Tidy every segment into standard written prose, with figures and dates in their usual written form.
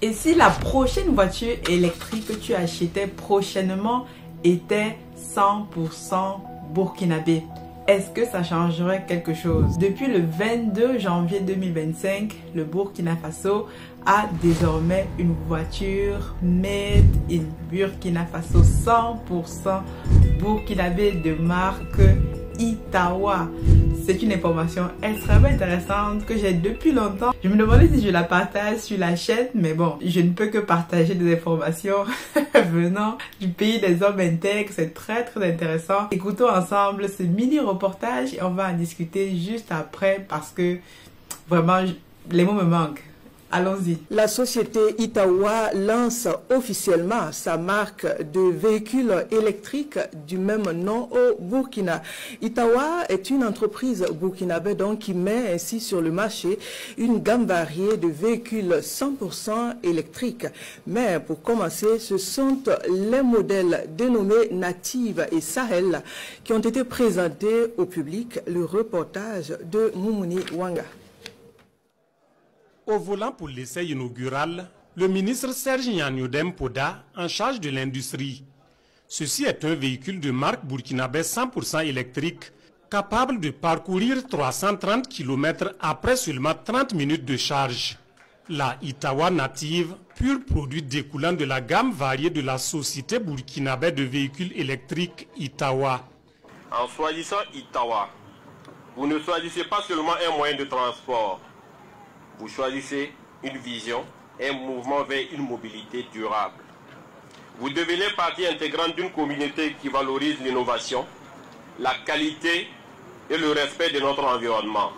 Et si la prochaine voiture électrique que tu achetais prochainement était 100% burkinabé, est-ce que ça changerait quelque chose? Depuis le 22 janvier 2025, le Burkina Faso a désormais une voiture made in Burkina Faso 100% burkinabé de marque Itawa. C'est une information extrêmement intéressante que j'ai depuis longtemps. Je me demandais si je la partage sur la chaîne, mais bon, je ne peux que partager des informations venant du pays des hommes intègres. C'est très intéressant. Écoutons ensemble ce mini reportage et on va en discuter juste après parce que vraiment les mots me manquent. Allons-y. La société Itawa lance officiellement sa marque de véhicules électriques du même nom au Burkina. Itawa est une entreprise burkinabé donc qui met ainsi sur le marché une gamme variée de véhicules 100% électriques. Mais pour commencer, ce sont les modèles dénommés Native et Sahel qui ont été présentés au public. Le reportage de Moumouni Wanga. Au volant pour l'essai inaugural, le ministre Serge Yanyodem Poda, en charge de l'industrie. Ceci est un véhicule de marque burkinabé 100% électrique, capable de parcourir 330 km après seulement 30 minutes de charge. La Itawa Native, pur produit découlant de la gamme variée de la société burkinabé de véhicules électriques Itawa. En choisissant Itawa, vous ne choisissez pas seulement un moyen de transport. Vous choisissez une vision, un mouvement vers une mobilité durable. Vous devenez partie intégrante d'une communauté qui valorise l'innovation, la qualité et le respect de notre environnement.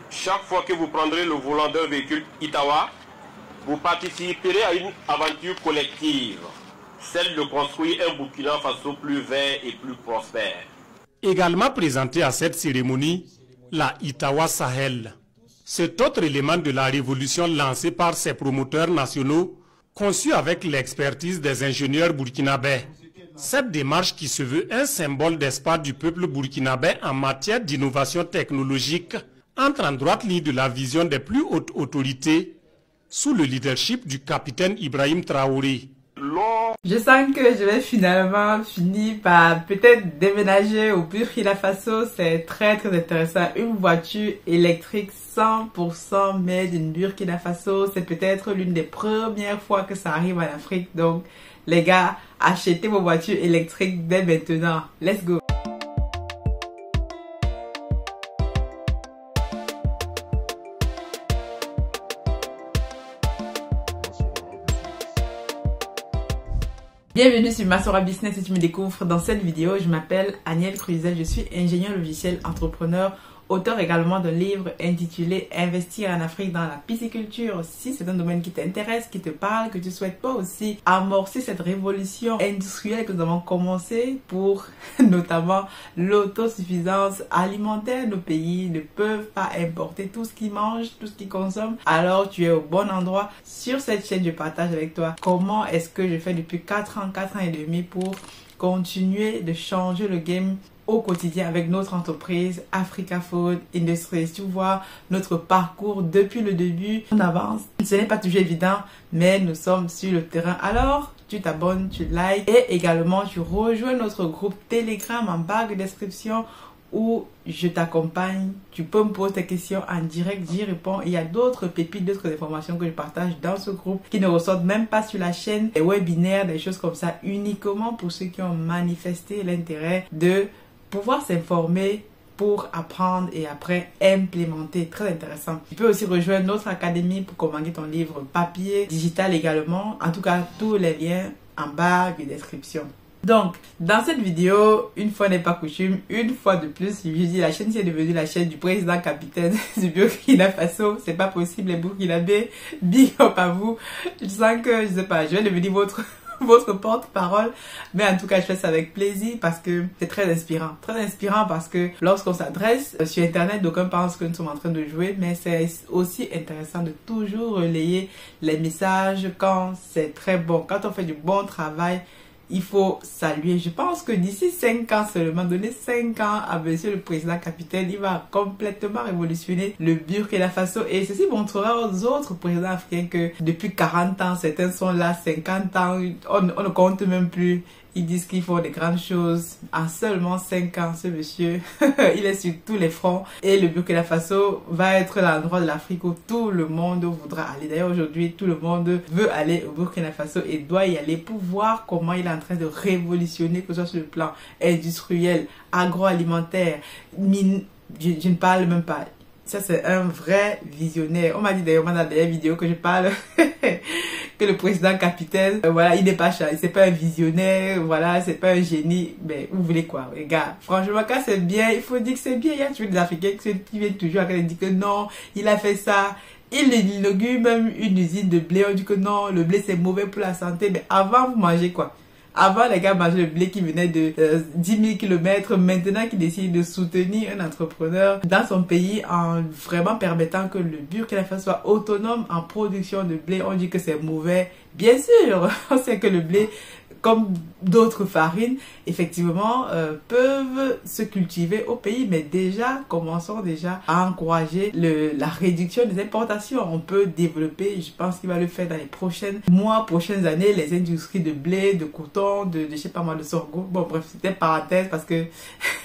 Chaque fois que vous prendrez le volant d'un véhicule Itawa, vous participerez à une aventure collective, celle de construire un Burkina Faso plus vert et plus prospère. Également présenté à cette cérémonie, la Itawa Sahel. Cet autre élément de la révolution lancé par ses promoteurs nationaux, conçu avec l'expertise des ingénieurs burkinabés. Cette démarche qui se veut un symbole d'espoir du peuple burkinabé en matière d'innovation technologique entre en droite ligne de la vision des plus hautes autorités sous le leadership du capitaine Ibrahim Traoré. Je sens que je vais finalement finir par peut-être déménager au Burkina Faso. C'est très intéressant. Une voiture électrique 100% made in Burkina Faso. C'est peut-être l'une des premières fois que ça arrive en Afrique. Donc les gars, achetez vos voitures électriques dès maintenant. Let's go! Bienvenue sur Masora Business. Si tu me découvres dans cette vidéo, je m'appelle Aniel Cruzel, je suis ingénieur logiciel, entrepreneur, auteur également d'un livre intitulé Investir en Afrique dans la pisciculture. Si c'est un domaine qui t'intéresse, qui te parle, que tu souhaites pas aussi amorcer cette révolution industrielle que nous avons commencé pour notamment l'autosuffisance alimentaire. Nos pays ne peuvent pas importer tout ce qu'ils mangent, tout ce qu'ils consomment. Alors tu es au bon endroit. Sur cette chaîne, je partage avec toi comment est-ce que je fais depuis 4 ans et demi pour continuer de changer le game au quotidien avec notre entreprise Africa Food Industries. Tu vois notre parcours depuis le début. On avance. Ce n'est pas toujours évident, mais nous sommes sur le terrain. Alors, tu t'abonnes, tu likes et également tu rejoins notre groupe Telegram en barre de description où je t'accompagne. Tu peux me poser tes questions en direct, j'y réponds. Il y a d'autres pépites, d'autres informations que je partage dans ce groupe qui ne ressortent même pas sur la chaîne. Des webinaires, des choses comme ça, uniquement pour ceux qui ont manifesté l'intérêt de pouvoir s'informer pour apprendre et après implémenter. Très intéressant. Tu peux aussi rejoindre notre académie pour commander ton livre papier, digital également. En tout cas, tous les liens en barre de description. Donc, dans cette vidéo, une fois n'est pas coutume, une fois de plus, je dis la chaîne c'est devenue la chaîne du président capitaine du Burkina Faso. C'est pas possible, les Burkinabés. Big up à vous. Je sens que, je sais pas, je vais devenir votre porte-parole, mais en tout cas je fais ça avec plaisir parce que c'est très inspirant parce que lorsqu'on s'adresse sur internet, d'aucuns pensent que nous sommes en train de jouer, mais c'est aussi intéressant de toujours relayer les messages quand c'est très bon, quand on fait du bon travail. il faut saluer. Je pense que d'ici 5 ans seulement, donner 5 ans à monsieur le président capitaine, il va complètement révolutionner le Burkina Faso. Et ceci montrera aux autres présidents africains que depuis 40 ans, certains sont là, 50 ans, on ne compte même plus. Ils disent qu'ils font des grandes choses. En seulement 5 ans, ce monsieur, il est sur tous les fronts. Et le Burkina Faso va être l'endroit de l'Afrique où tout le monde voudra aller. D'ailleurs, aujourd'hui, tout le monde veut aller au Burkina Faso et doit y aller pour voir comment il est en train de révolutionner, que ce soit sur le plan industriel, agroalimentaire, mine. Je ne parle même pas. Ça, c'est un vrai visionnaire. On m'a dit d'ailleurs dans la dernière vidéo que je parle que le président capitaine, voilà, il n'est pas c'est pas un visionnaire, voilà, c'est pas un génie. Mais vous voulez quoi, les gars? Franchement, quand c'est bien, il faut dire que c'est bien. Il y a toujours des Africains qui viennent toujours à dire que non, il a fait ça. Il inaugure même une usine de blé. On dit que non, le blé c'est mauvais pour la santé. Mais avant, vous mangez quoi? Avant, les gars mangeaient le blé qui venait de 10 000 km. Maintenant, qui décide de soutenir un entrepreneur dans son pays en vraiment permettant que le Burkina Faso soit autonome en production de blé. On dit que c'est mauvais. Bien sûr, on sait que le blé, comme d'autres farines, effectivement, peuvent se cultiver au pays. Mais déjà, commençons déjà à encourager la réduction des importations. On peut développer, je pense qu'il va le faire dans les prochains mois, prochaines années, les industries de blé, de coton, de je sais pas moi, de sorgho. Bon, bref, c'était parenthèse parce que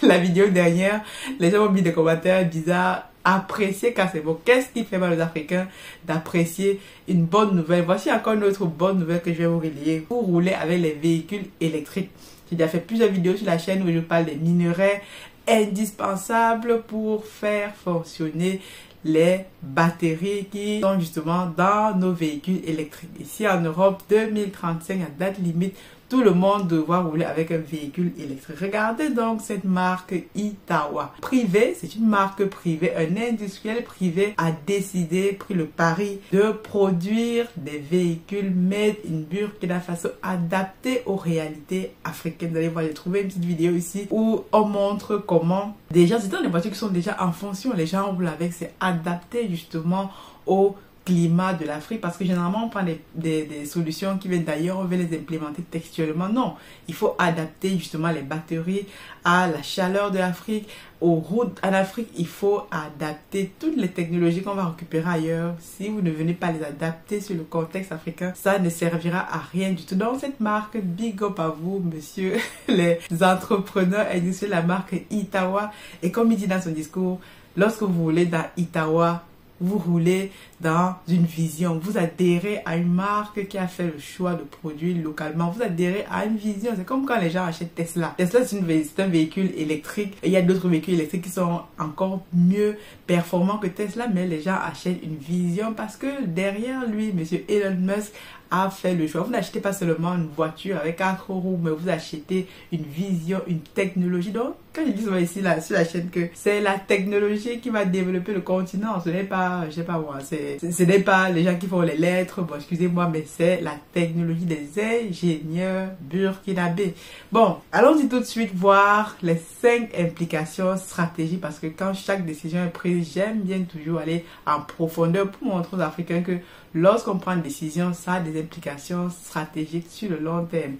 la vidéo dernière, les gens ont mis des commentaires bizarres. Apprécier quand c'est bon. Qu'est-ce qui fait mal aux Africains d'apprécier une bonne nouvelle? Voici encore une autre bonne nouvelle que je vais vous relayer. Vous roulez avec les véhicules électriques. J'ai déjà fait plusieurs vidéos sur la chaîne où je parle des minerais indispensables pour faire fonctionner les batteries qui sont justement dans nos véhicules électriques. Ici en Europe, 2035 à date limite, tout le monde devra rouler avec un véhicule électrique. Regardez donc cette marque Itawa. Privée, c'est une marque privée. Un industriel privé a décidé, pris le pari de produire des véhicules made in Burkina Faso adaptés aux réalités africaines. Vous allez voir, j'ai trouvé une petite vidéo ici où on montre comment déjà, c'est dans les voitures qui sont déjà en fonction. Les gens roulent avec, c'est adapté justement aux climat de l'Afrique, parce que généralement on prend des solutions qui viennent d'ailleurs, on veut les implémenter textuellement. Non, il faut adapter justement les batteries à la chaleur de l'Afrique, aux routes en Afrique. Il faut adapter toutes les technologies qu'on va récupérer ailleurs. Si vous ne venez pas les adapter sur le contexte africain, ça ne servira à rien du tout. Donc cette marque, big up à vous monsieur les entrepreneurs industriels, la marque Itawa. Et comme il dit dans son discours, lorsque vous voulez dans Itawa, vous roulez dans une vision, vous adhérez à une marque qui a fait le choix de produire localement, vous adhérez à une vision. C'est comme quand les gens achètent Tesla. Tesla, c'est un véhicule électrique. Et il y a d'autres véhicules électriques qui sont encore mieux performants que Tesla, mais les gens achètent une vision parce que derrière lui, monsieur Elon Musk a fait le choix. Vous n'achetez pas seulement une voiture avec 4 roues, mais vous achetez une vision, une technologie. Donc, quand je dis souvent ici là, sur la chaîne que c'est la technologie qui va développer le continent, ce n'est pas, je sais pas moi, ce n'est pas les gens qui font les lettres, bon, excusez-moi, mais c'est la technologie des ingénieurs burkinabés. Bon, allons-y tout de suite voir les 5 implications stratégiques, parce que quand chaque décision est prise, j'aime bien toujours aller en profondeur pour montrer aux Africains que lorsqu'on prend une décision, ça a des implications stratégiques sur le long terme.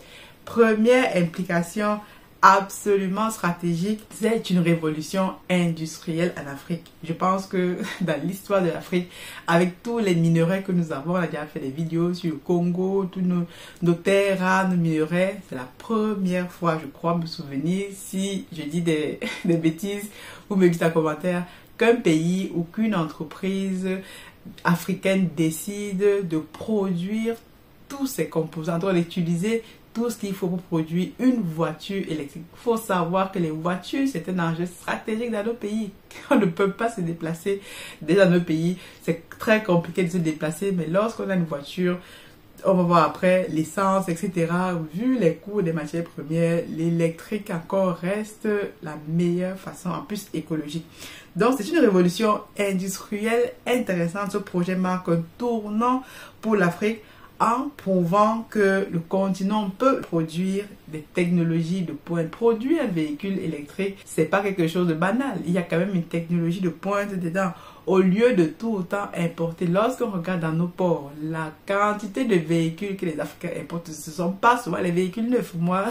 Première implication absolument stratégique, c'est une révolution industrielle en Afrique. Je pense que dans l'histoire de l'Afrique, avec tous les minerais que nous avons, on a déjà fait des vidéos sur le Congo, tous nos terres rares, nos minerais, c'est la première fois, je crois me souvenir, si je dis des bêtises, vous me dites en commentaire, qu'un pays ou qu'une entreprise africaine décide de produire tous ces composants, d'utiliser tout ce qu'il faut pour produire une voiture électrique. Il faut savoir que les voitures, c'est un enjeu stratégique dans nos pays. On ne peut pas se déplacer. Déjà dans nos pays, c'est très compliqué de se déplacer, mais lorsqu'on a une voiture, on va voir après l'essence, etc. Vu les coûts des matières premières, l'électrique encore reste la meilleure façon, en plus écologique. Donc c'est une révolution industrielle intéressante. Ce projet marque un tournant pour l'Afrique en prouvant que le continent peut produire des technologies de pointe. Produire un véhicule électrique, c'est pas quelque chose de banal. Il y a quand même une technologie de pointe dedans. au lieu de tout le temps importer. Lorsqu'on regarde dans nos ports, la quantité de véhicules que les Africains importent, ce ne sont pas souvent les véhicules neufs. Moi,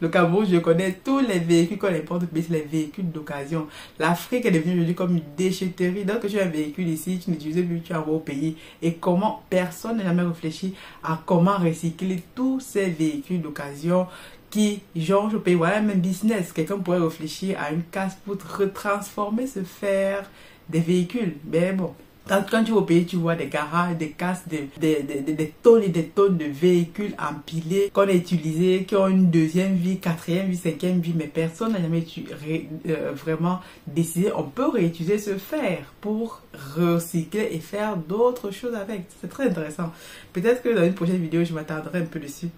le Cameroun, je connais tous les véhicules qu'on importe, mais c'est les véhicules d'occasion. L'Afrique est devenue aujourd'hui comme une déchetterie. Donc, tu as un véhicule ici, tu n'utilises plus, tu envoies au pays. Et comment personne n'a jamais réfléchi à comment recycler tous ces véhicules d'occasion qui jonchent au pays. Voilà, même business. Quelqu'un pourrait réfléchir à une casse pour retransformer ce fer des véhicules. Mais bon, quand tu vas au pays, tu vois des garages, des casses, des tonnes et des tonnes de véhicules empilés qu'on a utilisés, qui ont une deuxième vie, quatrième vie, cinquième vie, mais personne n'a jamais vraiment décidé. On peut réutiliser ce fer pour recycler et faire d'autres choses avec. C'est très intéressant. Peut-être que dans une prochaine vidéo, je m'attarderai un peu dessus.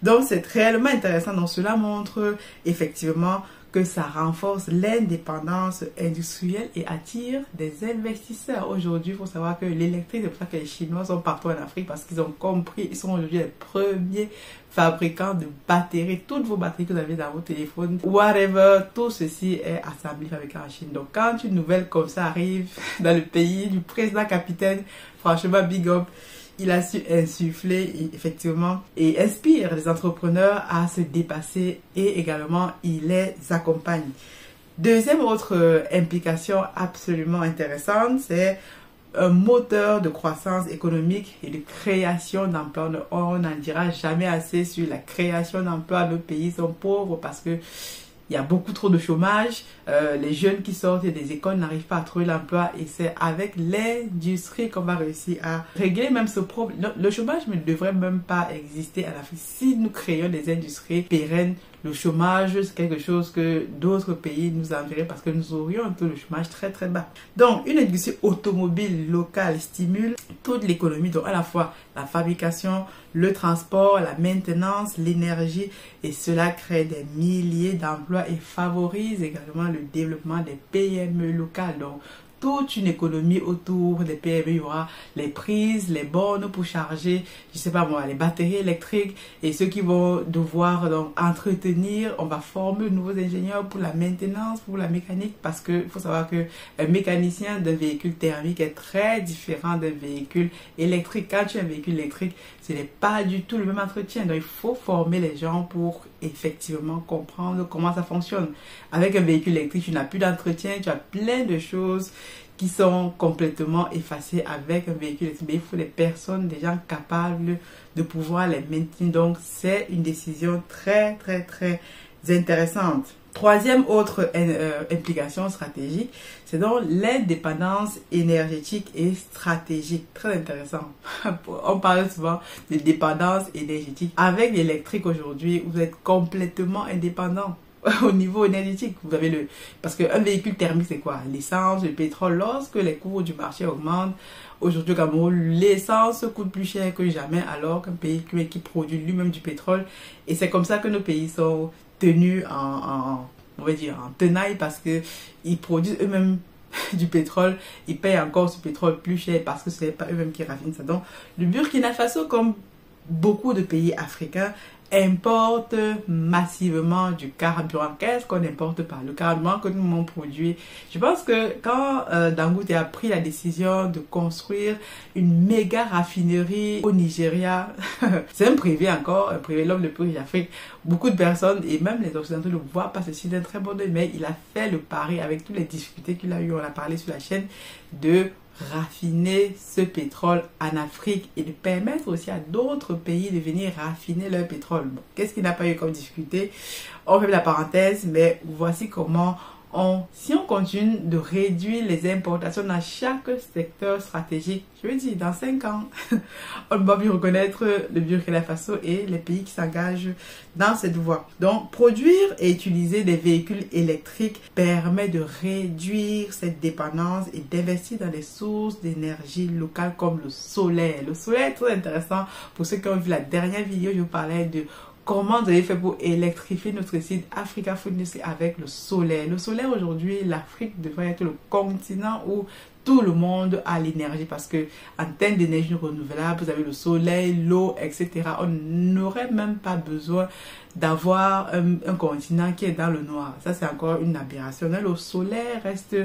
Donc, c'est réellement intéressant. Donc, cela montre effectivement que ça renforce l'indépendance industrielle et attire des investisseurs. Aujourd'hui, il faut savoir que l'électrique, c'est pour ça que les Chinois sont partout en Afrique, parce qu'ils ont compris, ils sont aujourd'hui les premiers fabricants de batteries. Toutes vos batteries que vous avez dans vos téléphones, whatever, tout ceci est assemblé, fabriqué en Chine. Donc, quand une nouvelle comme ça arrive dans le pays du président capitaine, franchement, big up. Il a su insuffler effectivement et inspire les entrepreneurs à se dépasser et également il les accompagne. Deuxième autre implication absolument intéressante, c'est un moteur de croissance économique et de création d'emplois. On n'en dira jamais assez sur la création d'emplois. Nos pays sont pauvres parce que il y a beaucoup trop de chômage. Les jeunes qui sortent des écoles n'arrivent pas à trouver l'emploi et c'est avec l'industrie qu'on va réussir à régler même ce problème. Le chômage ne devrait même pas exister en Afrique. Si nous créons des industries pérennes, le chômage, c'est quelque chose que d'autres pays nous enverraient parce que nous aurions un taux de chômage très très bas. Donc, une industrie automobile locale stimule toute l'économie, donc à la fois la fabrication, le transport, la maintenance, l'énergie, et cela crée des milliers d'emplois et favorise également le développement des PME locales. Donc, toute une économie autour des PME, il y aura les prises, les bornes pour charger, je sais pas moi, les batteries électriques et ceux qui vont devoir donc entretenir, on va former de nouveaux ingénieurs pour la maintenance, pour la mécanique, parce que il faut savoir que un mécanicien d'un véhicule thermique est très différent d'un véhicule électrique. Quand tu as un véhicule électrique, ce n'est pas du tout le même entretien. Donc il faut former les gens pour effectivement comprendre comment ça fonctionne. Avec un véhicule électrique, tu n'as plus d'entretien, tu as plein de choses qui sont complètement effacées avec un véhicule électrique. Mais il faut des personnes, des gens capables de pouvoir les maintenir. Donc c'est une décision très très très intéressante. Troisième autre implication stratégique, c'est donc l'indépendance énergétique et stratégique. Très intéressant. On parle souvent de dépendance énergétique. Avec l'électrique aujourd'hui, vous êtes complètement indépendant au niveau énergétique. Vous avez parce qu'un véhicule thermique, c'est quoi? L'essence, le pétrole. Lorsque les cours du marché augmentent, aujourd'hui au Cameroun, l'essence coûte plus cher que jamais, alors qu'un pays qui produit lui-même du pétrole. Et c'est comme ça que nos pays sont tenus on va dire en tenaille, parce que ils produisent eux-mêmes du pétrole, ils payent encore ce pétrole plus cher parce que ce n'est pas eux-mêmes qui raffinent ça. Donc le Burkina Faso, comme beaucoup de pays africains, importe massivement du carburant. Qu'est-ce qu'on importe par le carburant que nous avons produit? Je pense que quand Dangote a pris la décision de construire une méga raffinerie au Nigeria, c'est un privé encore, un privé, l'homme le plus riche d'Afrique. Beaucoup de personnes et même les Occidentaux ne voient pas ceci d'un très bon œil, mais il a fait le pari avec toutes les difficultés qu'il a eu, on a parlé sur la chaîne, de raffiner ce pétrole en Afrique et de permettre aussi à d'autres pays de venir raffiner leur pétrole. Bon, qu'est-ce qu'il n'a pas eu comme difficulté? On fait la parenthèse, mais voici comment si on continue de réduire les importations dans chaque secteur stratégique, je veux dire, dans 5 ans, on va mieux reconnaître le Burkina Faso et les pays qui s'engagent dans cette voie. Donc, produire et utiliser des véhicules électriques permet de réduire cette dépendance et d'investir dans des sources d'énergie locales comme le solaire. Le solaire est très intéressant. Pour ceux qui ont vu la dernière vidéo, je vous parlais de comment vous avez fait pour électrifier notre site Africa Food News avec le solaire. Le solaire aujourd'hui, l'Afrique devrait être le continent où tout le monde a l'énergie, parce que en termes d'énergie renouvelable, vous avez le soleil, l'eau, etc. On n'aurait même pas besoin d'avoir un continent qui est dans le noir. Ça, c'est encore une aberration. Le solaire reste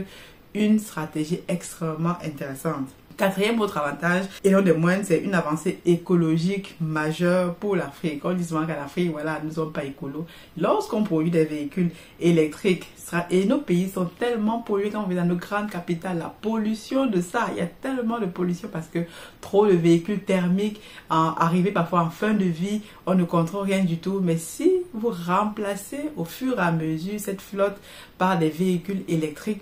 une stratégie extrêmement intéressante. Quatrième autre avantage, et non des moindres, c'est une avancée écologique majeure pour l'Afrique. On dit souvent qu'en Afrique, voilà, nous ne sommes pas écolos. Lorsqu'on produit des véhicules électriques, et nos pays sont tellement pollués quand on vient dans nos grandes capitales, la pollution de ça, il y a tellement de pollution parce que trop de véhicules thermiques, arrivés parfois en fin de vie, on ne contrôle rien du tout. Mais si vous remplacez au fur et à mesure cette flotte par des véhicules électriques,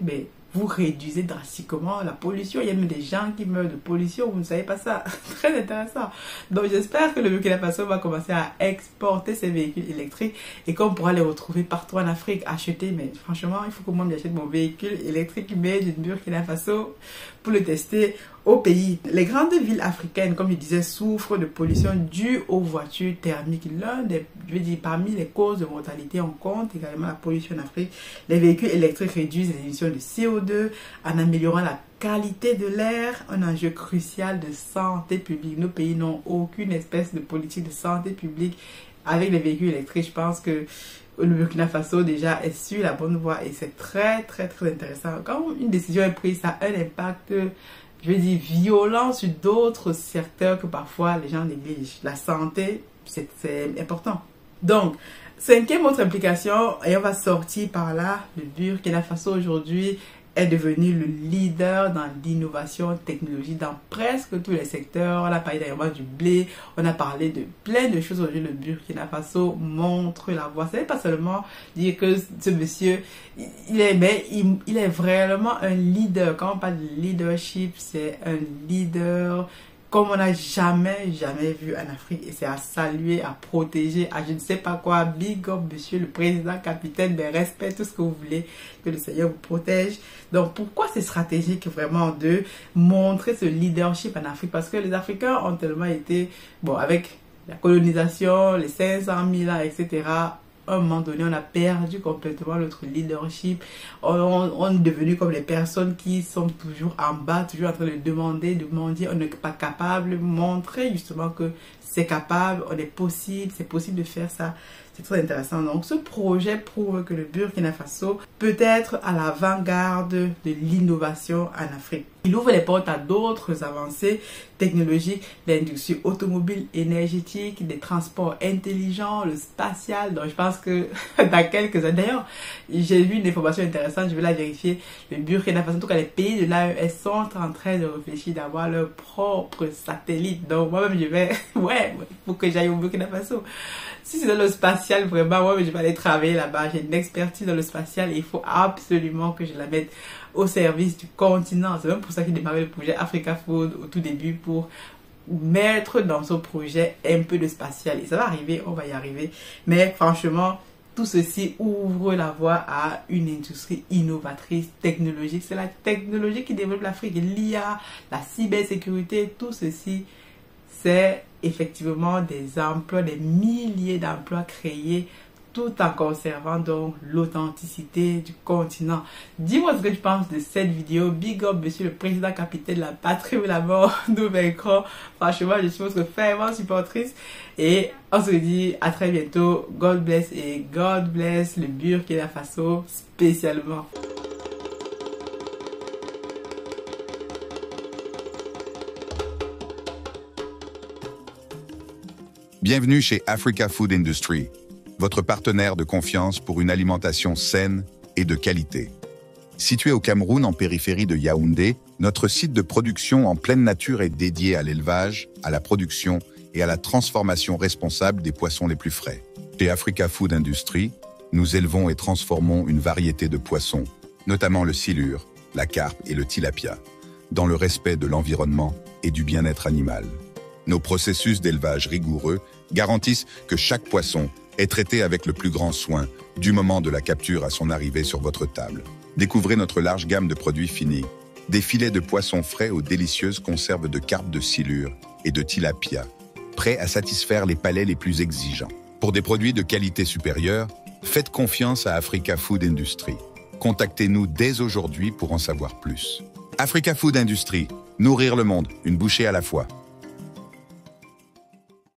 vous réduisez drastiquement la pollution. Il y a même des gens qui meurent de pollution, vous ne savez pas ça. Très intéressant. Donc j'espère que le Burkina Faso va commencer à exporter ces véhicules électriques et qu'on pourra les retrouver partout en Afrique, acheter. Mais franchement, il faut que moi j'achète mon véhicule électrique made du Burkina Faso pour le tester au pays. Les grandes villes africaines, comme je disais, souffrent de pollution due aux voitures thermiques. Parmi les causes de mortalité, on compte également la pollution en Afrique. Les véhicules électriques réduisent les émissions de CO2 en améliorant la qualité de l'air, un enjeu crucial de santé publique. Nos pays n'ont aucune espèce de politique de santé publique avec les véhicules électriques. Je pense que le Burkina Faso déjà est sur la bonne voie et c'est très intéressant. Quand une décision est prise, ça a un impact, violent sur d'autres secteurs que parfois les gens négligent. La santé, c'est important. Donc, cinquième autre implication, et on va sortir par là, le Burkina Faso aujourd'hui est devenu le leader dans l'innovation technologique dans presque tous les secteurs. On a parlé d'ailleurs du blé, on a parlé de plein de choses aujourd'hui. Le Burkina Faso montre la voie. Ce n'est pas seulement dire que ce monsieur, il est vraiment un leader. Quand on parle de leadership, c'est un leader comme on n'a jamais vu en Afrique, et c'est à saluer, à protéger, à je ne sais pas quoi. Big up, monsieur le président, capitaine, respect, tout ce que vous voulez, que le Seigneur vous protège. Donc pourquoi c'est stratégique vraiment de montrer ce leadership en Afrique? Parce que les Africains ont tellement été, avec la colonisation, les 500 000 ans, etc., à un moment donné, on a perdu complètement notre leadership. On est devenu comme les personnes qui sont toujours en bas, toujours en train de demander, on n'est pas capable, montrer justement que c'est capable, on est possible, c'est possible de faire ça. C'est très intéressant. Donc, ce projet prouve que le Burkina Faso peut être à l'avant-garde de l'innovation en Afrique. Il ouvre les portes à d'autres avancées technologiques, l'industrie automobile, énergétique, des transports intelligents, le spatial. Donc, je pense que dans quelques années, d'ailleurs, j'ai vu une information intéressante, je vais la vérifier. Le Burkina Faso, en tout cas, les pays de l'AES sont en train de réfléchir d'avoir leur propre satellite. Donc, moi-même, je vais, faut que j'aille au Burkina Faso. Si c'est dans le spatial, vraiment, je vais aller travailler là-bas. J'ai une expertise dans le spatial et il faut absolument que je la mette au service du continent. C'est même pour ça qu'il démarrait le projet Africa Food au tout début, pour mettre dans ce projet un peu de spatial. Et ça va arriver, on va y arriver. Mais franchement, tout ceci ouvre la voie à une industrie innovatrice, technologique. C'est la technologie qui développe l'Afrique. L'IA, la cybersécurité, tout ceci, c'est effectivement des emplois, des milliers d'emplois créés, tout en conservant donc l'authenticité du continent. Dis-moi ce que tu penses de cette vidéo. Big up, monsieur le président capitaine de la patrie ou la mort, nous vaincrons. Franchement, je suis votre fervente supportrice. Et on se dit à très bientôt. God bless et God bless le Burkina Faso spécialement. Bienvenue chez Africa Food Industry, votre partenaire de confiance pour une alimentation saine et de qualité. Situé au Cameroun, en périphérie de Yaoundé, notre site de production en pleine nature est dédié à l'élevage, à la production et à la transformation responsable des poissons les plus frais. Chez Africa Food Industry, nous élevons et transformons une variété de poissons, notamment le silure, la carpe et le tilapia, dans le respect de l'environnement et du bien-être animal. Nos processus d'élevage rigoureux garantissent que chaque poisson est traité avec le plus grand soin, du moment de la capture à son arrivée sur votre table. Découvrez notre large gamme de produits finis, des filets de poissons frais aux délicieuses conserves de carpe de silure et de tilapia, prêts à satisfaire les palais les plus exigeants. Pour des produits de qualité supérieure, faites confiance à Africa Food Industry. Contactez-nous dès aujourd'hui pour en savoir plus. Africa Food Industry, nourrir le monde, une bouchée à la fois.